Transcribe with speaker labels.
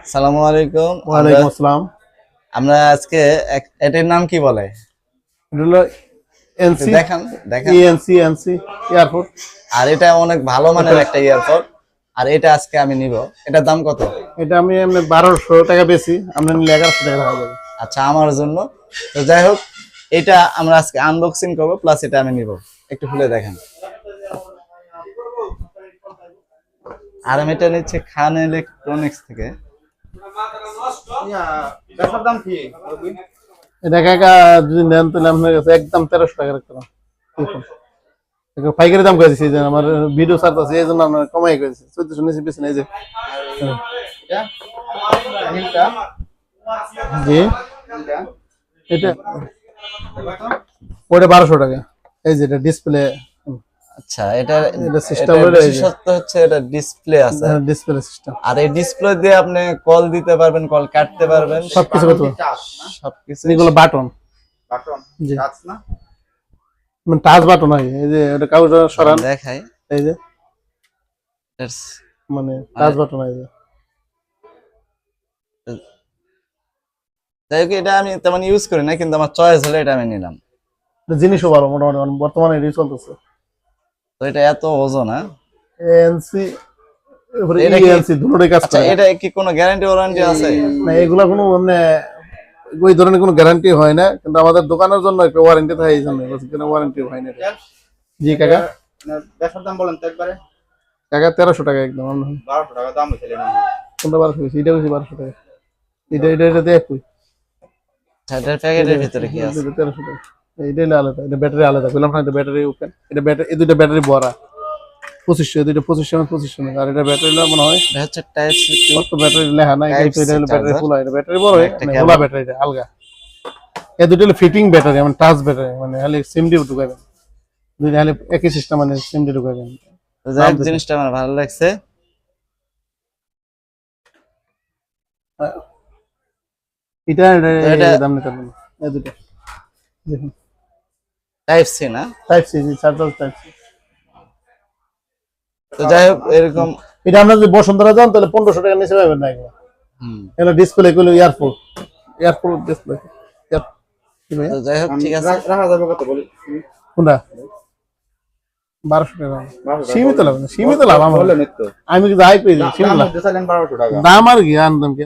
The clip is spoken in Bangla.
Speaker 1: আসসালামু আলাইকুম।
Speaker 2: ওয়ালাইকুম আসসালাম।
Speaker 1: আমরা আজকে এটার নাম কি বলে?
Speaker 2: এটা হলো
Speaker 1: একটু
Speaker 2: এনসি,
Speaker 1: দেখান দেখেন।
Speaker 2: NC airport.
Speaker 1: আর এটা অনেক ভালো মানের একটা ইয়ারপড। আর এটা আজকে আমি নিব। এটার দাম কত?
Speaker 2: এটা আমি এমনি 1200 টাকা বেশি, আমরা নিলে 1100 টাকা রাখা যাবে।
Speaker 1: আচ্ছা, আমার জন্য। তো যাই হোক, এটা আমরা আজকে আনবক্সিং করব, প্লাস এটা আমি নিব। একটু খুলে দেখেন। আর আমি এটা নিচ্ছি খান ইলেকট্রনিক্স থেকে।
Speaker 3: দেখার দাম কি?
Speaker 2: এটা কাকা যদি নেন তাহলে আপনার কাছে একদম 1300 টাকা রাখতে পারবো। দেখুন পাইকারি দাম করে দিচ্ছি, যে আমার ভিডিও সার্চ আছে এই জন্য আমরা কমাই করে দিচ্ছি। 1400 নিচে বেশি নাই যে।
Speaker 3: এটা নীলটা
Speaker 2: জি
Speaker 3: নীলটা
Speaker 2: এটা ওটা 1200 টাকা। এই যে এটা ডিসপ্লে,
Speaker 1: আচ্ছা, এটা
Speaker 2: এটা সিস্টেম
Speaker 1: এটার
Speaker 2: হলো এই যে
Speaker 1: বিশেষত্ব হচ্ছে এটা ডিসপ্লে আছে।
Speaker 2: ডিসপ্লে সিস্টেম,
Speaker 1: আর এই ডিসপ্লে দিয়ে আপনি কল দিতে পারবেন, কল কাটতে পারবেন,
Speaker 2: সবকিছু করতে পারবো।
Speaker 3: টাচ না
Speaker 1: সবকিছু।
Speaker 2: এগুলো বাটন,
Speaker 3: বাটন
Speaker 2: জি
Speaker 3: টাচ না
Speaker 2: মানে টাচ বাটন হয়। এই যে ওটা কাগজ সরান,
Speaker 1: দেখাই।
Speaker 2: এই যে মানে টাচ বাটন হয়।
Speaker 1: যাই হোক, এটা আমি তেমন ইউজ করি না, কিন্তু আমার চয়েস হলে এটা আমি নিলাম।
Speaker 2: জিনিসও ভালো মোটামুটি, বর্তমানে এটাই চলতেছে।
Speaker 1: তো এটা এত ওজন, হ্যাঁ?
Speaker 2: এনসি এবারে
Speaker 1: এটা কি-
Speaker 2: এনসি দুটোই কাজ
Speaker 1: আচ্ছা,
Speaker 2: করে।
Speaker 1: এটা কি কোনো গ্যারান্টি ওয়ারেন্টি আছে?
Speaker 2: না এগুলা কোনো মানে ওই ধরনের কোনো গ্যারান্টি হয় না, কিন্তু আমাদের দোকানের জন্য একটা ওয়ারেন্টি থাকে, এই জন্য কোনো ওয়ারেন্টি হয় না এটা। জি কাকা,
Speaker 3: দেখার দাম বলেন তো একবারে।
Speaker 2: কাকা 1300 টাকা একদম।
Speaker 3: 1200 টাকা দাম হইছিল না।
Speaker 2: কোনটা 1200 বেশি? এটা বেশি 1200 টাকা। এটাতে একই।
Speaker 1: এটার প্যাকেটের ভিতরে কি আছে?
Speaker 2: 1300 টাকা। এইটা হলো আলাদা, এটা ব্যাটারি আলাদা। বললাম না এটা ব্যাটারি ওপেন, এটা ব্যাটারি, এই দুটো ব্যাটারি ভরা 2500, দুটো 2500 আর এটা ব্যাটারি মনে হয়
Speaker 1: এটা হচ্ছে টাইপ সি।
Speaker 2: কত ব্যাটারি লেখা নাই,
Speaker 1: Type
Speaker 2: কিন্তু এটা হলো
Speaker 1: C
Speaker 2: ব্যাটারি
Speaker 1: charger।
Speaker 2: ফুল হয়। এটা ব্যাটারি বড় হয়
Speaker 1: একটা
Speaker 2: না,
Speaker 1: cable।
Speaker 2: খোলা ব্যাটারি এটা আলগা। এই দুটো হলো ফিটিং ব্যাটারি, মানে টাচ ব্যাটারি, মানে খালি সিম দিয়ে ঢুকাবেন। দুইটা খালি একই সিস্টেম, মানে সিম দিয়ে ঢুকাবেন।
Speaker 1: তো যাই হোক, জিনিসটা আমার ভালো লাগছে।
Speaker 2: এটা
Speaker 1: এটা-
Speaker 2: দাম নিতে পারবেন এই দুটো। দেখুন
Speaker 1: টাইপ সি না?
Speaker 2: Type C, charger type C.
Speaker 1: তো যাই হোক, এরকম।
Speaker 2: এটা আমরা যদি বসুন্ধরা যান তাহলে 1500 টাকা নিচে পাবেন না এগুলো।
Speaker 1: হুম।
Speaker 2: এগুলো ডিসপ্লে গুলো এয়ারপোর্ট ডিসপ্লে।
Speaker 1: তো যাই হোক, ঠিক আছে।
Speaker 3: রাখা যাবে কত বলি?
Speaker 2: কোনটা 1200 টাকা?
Speaker 3: 1200 টাকা।
Speaker 2: সীমিত লাভ না, সীমিত লাভ আমার।
Speaker 3: বললেন তো।
Speaker 2: আমি কিন্তু হাই পেয়ে যাই, সীমিত
Speaker 3: দাম
Speaker 2: লাভ।
Speaker 3: দিছিলেন 1200 টাকা।
Speaker 2: দাম আর কি আনতাম কি